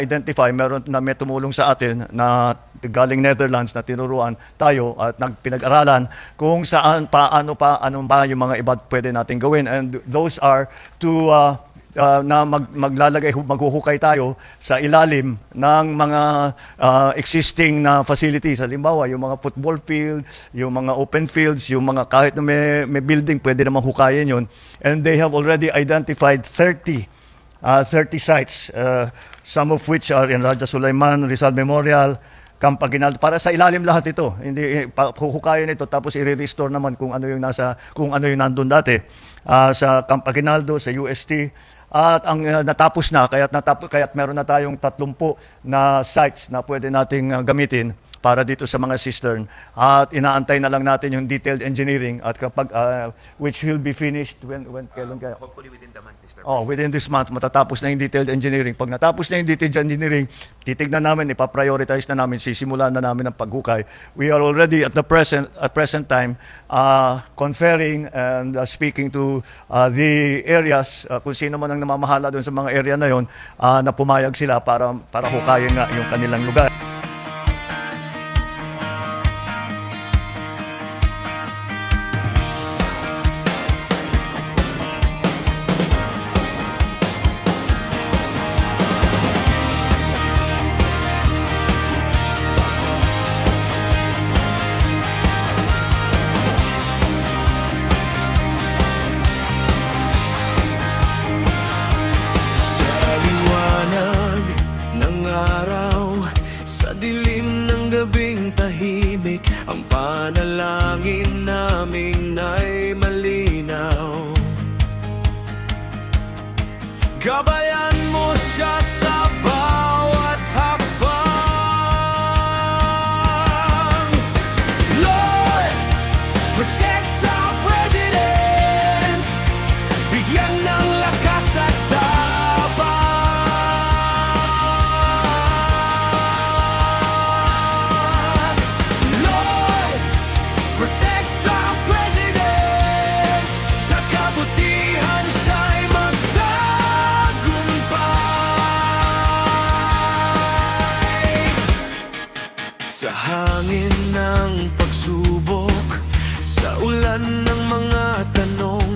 identify, meron na may tumulong sa atin na galing Netherlands na tinuruan tayo at pinag-aralan kung saan, paano pa, anong ba yung mga iba pwede natin gawin. And those are to maghuhukay tayo sa ilalim ng mga existing na facilities. Halimbawa, yung mga football field, yung mga open fields, yung mga kahit na may building, pwede naman hukayin yun. And they have already identified 30 sites, some of which are in Raja Sulaiman, Rizal Memorial, Camp Aguinaldo. Para sa ilalim lahat ito. Hindi huhukayin ito tapos i-restore naman kung ano yung nandun dati. Sa Camp Aguinaldo, sa UST. At ang natapos na, kaya't meron na tayong 30 na sites na pwede nating gamitin para dito sa mga cistern. At inaantay na lang natin yung detailed engineering at kapag which will be finished kailan kaya? Hopefully within the month, Mr. Oh, within this month matatapos na yung detailed engineering. Pag natapos na yung detailed engineering, titignan namin, ipa-prioritize na namin, sisimulan na namin ang paghukay. We are already at present time conferring and speaking to the areas kung sino man ang namamahala doon sa mga area na yon na pumayag sila para hukayin nga yung kanilang lugar. Ang panalangin namin ay malinaw. Gabayan mo siya sa bawat hakbang. Lord, protect our president. Bigyan ng lakas at protect our president. Sa kabutihan siya'y magtagumpay. Sa hangin ng pagsubok, sa ulan ng mga tanong,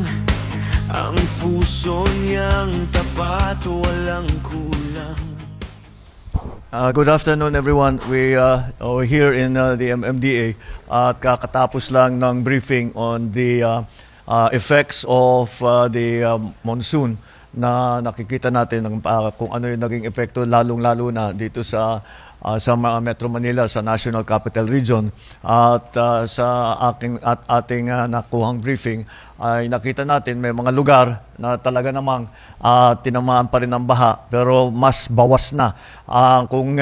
ang puso niyang tapat, walang kulang. Good afternoon, everyone. We are here in the MMDA at kakatapos lang ng briefing on the effects of the monsoon na nakikita natin kung ano yung naging epekto lalong-lalo na dito sa Metro Manila, sa National Capital Region. At sa ating nakuhang briefing ay nakita natin may mga lugar na talaga namang tinamaan pa rin ng baha pero mas bawas na. Kung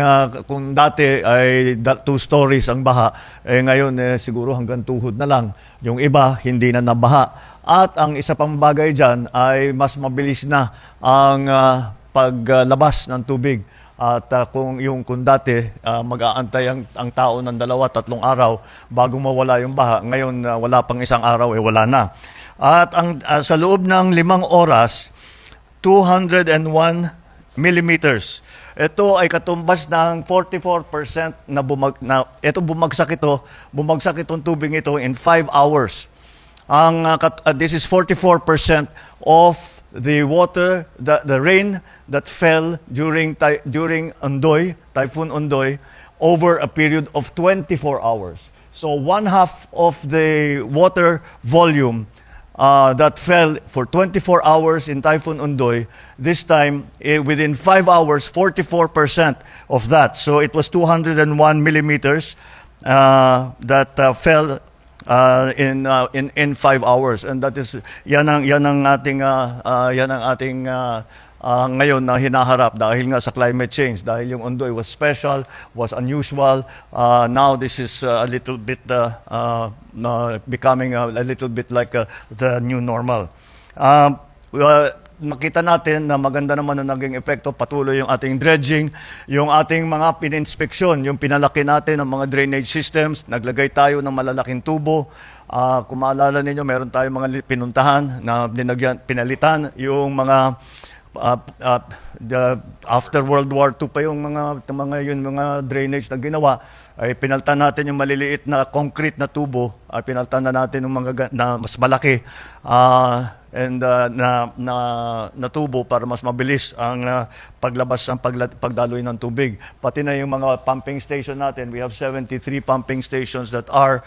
dati ay 2 stories ang baha, ngayon siguro hanggang tuhod na lang. Yung iba hindi na nabaha. At ang isa pang bagay dyan ay mas mabilis na ang paglabas ng tubig. At kung dati mag-aantay ang tao ng 2-3 araw bago mawala yung baha, ngayon wala pang 1 araw wala na. At sa loob ng 5 oras, 201 millimeters. Ito ay katumbas ng 44% bumagsak itong tubig ito in 5 hours. This is 44% of the water, the rain that fell during Typhoon Ondoy over a period of 24 hours. So 1/2 of the water volume that fell for 24 hours in Typhoon Ondoy, this time within 5 hours, 44% of that. So it was 201 millimeters that fell in 5 hours, and that is yan ang ating ngayon na hinaharap dahil nga sa climate change, dahil yung Ondoy was special, was unusual. Now this is a little bit becoming a little bit like the new normal. Makita natin na maganda naman ang naging epekto, patuloy yung ating dredging, yung ating mga pininspeksyon, yung pinalaki natin ng mga drainage systems, naglagay tayo ng malalaking tubo. Kung maalala ninyo, meron tayong mga pinuntahan na pinalitan yung mga after World War II pa yung mga drainage na ginawa, ay pinaltan natin yung maliliit na concrete na tubo, ay pinaltan na natin yung na mas malaki na tubo para mas mabilis ang paglabas ng pagdaloy ng tubig. Pati na yung mga pumping station natin, we have 73 pumping stations that are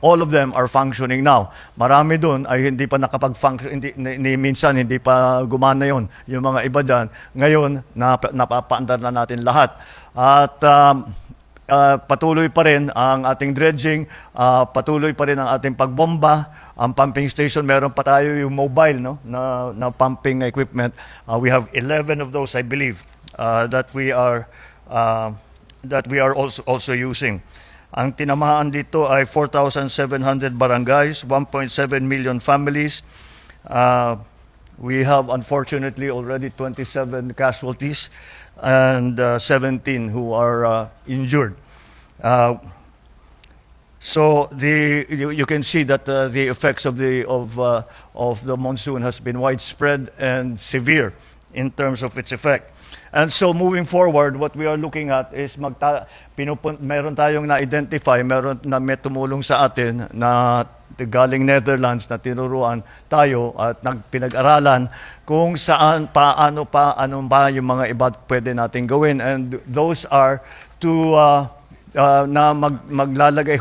all of them are functioning now. Marami doon ay hindi pa nakapag-function, minsan hindi pa gumana yon. Yung mga iba dyan, ngayon napapaandar na natin lahat. At patuloy pa rin ang ating dredging, patuloy pa rin ang ating pagbomba. Ang pumping station, meron pa tayo yung mobile na pumping equipment. We have 11 of those, I believe, that we are also using. Ang tinamaan dito ay 4,700 barangays, 1.7 million families. We have unfortunately already 27 casualties and 17 who are injured. So you can see that the effects of the monsoon has been widespread and severe in terms of its effect. And so moving forward, what we are looking at is meron tayong na-identify, meron na may tumulong sa atin na galing Netherlands na tinuruan tayo at pinag-aralan kung saan, ano ba yung mga iba pwede natin gawin. And those are to na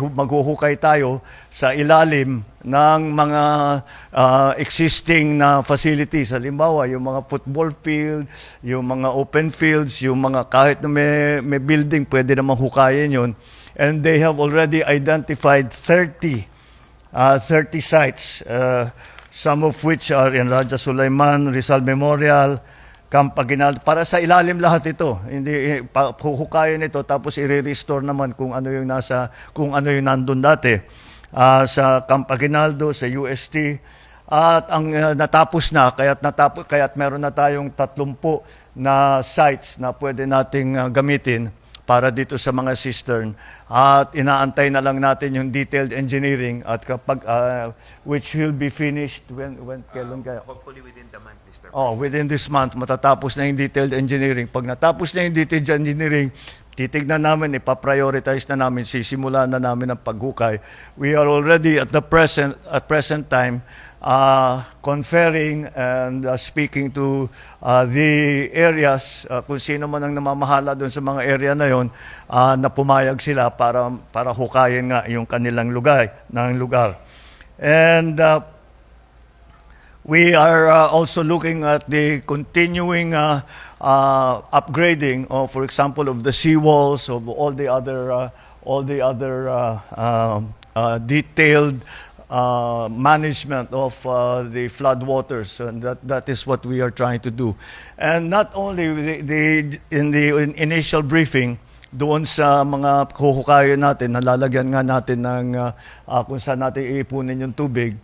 maghuhukay tayo sa ilalim ng mga existing na facilities. Halimbawa, yung mga football field, yung mga open fields, yung mga kahit na may building, pwede namang hukayin yun. And they have already identified 30 sites, some of which are in Raja Sulaiman, Rizal Memorial, Camp Aguinaldo, para sa ilalim lahat ito. Hindi huhukayin ito tapos i-restore naman kung ano yung nandun dati. Sa Camp Aguinaldo, sa UST, at ang natapos na, kaya't meron na tayong 30 na sites na pwede nating gamitin para dito sa mga cistern. At inaantay na lang natin yung detailed engineering at kapag which will be finished kailan kaya? Hopefully within the month, Mr. Within this month matatapos na yung detailed engineering. Pag natapos na yung detailed engineering, titignan namin, ipaprioritize na namin, sisimulan na namin ang paghukay. We are already at present time conferring and speaking to the areas, kung sino man ang namamahala doon sa mga area na yon, na pumayag sila para hukayin nga yung kanilang lugar. And we are also looking at the continuing upgrading of, for example, of the seawalls, of all the other detailed management of the flood waters, and that is what we are trying to do. And not only in the initial briefing, doon sa mga huhukayan natin, nalalagyan nga natin ng kung saan natin iipunin yung tubig.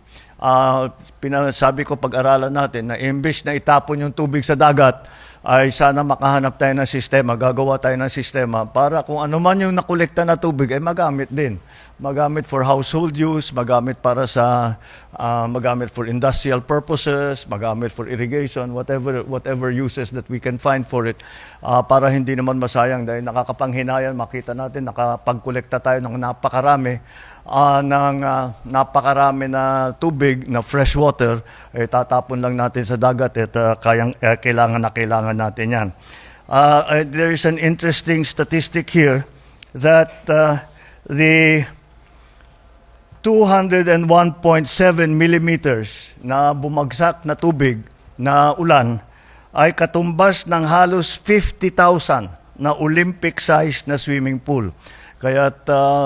Sabi ko pag-aralan natin na imbes na itapon yung tubig sa dagat, ay sana makahanap tayo ng sistema, gagawa tayo ng sistema para kung ano man yung nakolekta na tubig ay magamit din. Magamit for household use, magamit magamit for industrial purposes, magamit for irrigation, whatever uses that we can find for it, para hindi naman masayang dahil nakakapanghinayang makita natin nakapagkolekta tayo ng napakarami na tubig na fresh water, tatapon lang natin sa dagat at kailangan natin yan. There is an interesting statistic here that the 201.7 millimeters na bumagsak na tubig na ulan ay katumbas ng halos 50,000 na Olympic-sized na swimming pool. Kaya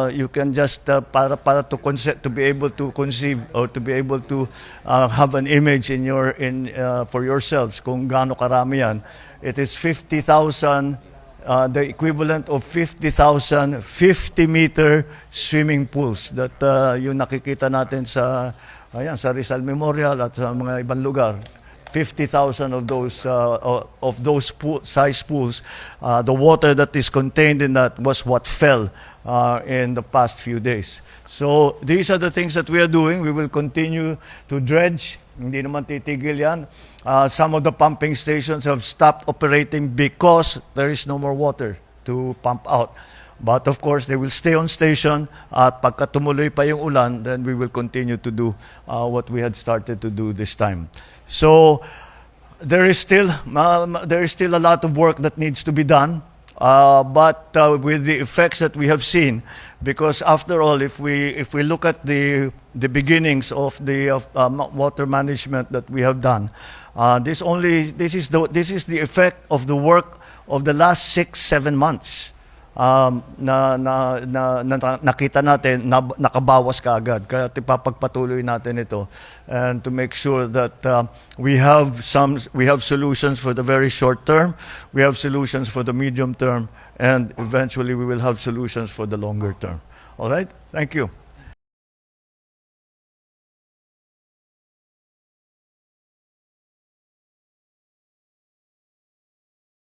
you can just para to be able to conceive or to be able to have an image for yourselves kung gaano karami yan. It is 50,000, the equivalent of 50,000 50-meter swimming pools that yung nakikita natin sa Rizal Memorial at sa mga ibang lugar. 50,000 of those size pools, the water that is contained in that was what fell in the past few days. So these are the things that we are doing. We will continue to dredge Hindi naman titigil yan. Some of the pumping stations have stopped operating because there is no more water to pump out. But of course, they will stay on station at pagka tumuloy pa yung ulan, then we will continue to do what we had started to do this time. So there is still a lot of work that needs to be done. But with the effects that we have seen, because after all, if we look at the beginnings of the water management that we have done, this is the effect of the work of the last 6-7 months. Nakita natin na nakabawas kaagad, kaya ipapagpatuloy natin ito, and to make sure that we have solutions for the very short term, we have solutions for the medium term, and eventually we will have solutions for the longer term. All right, thank you.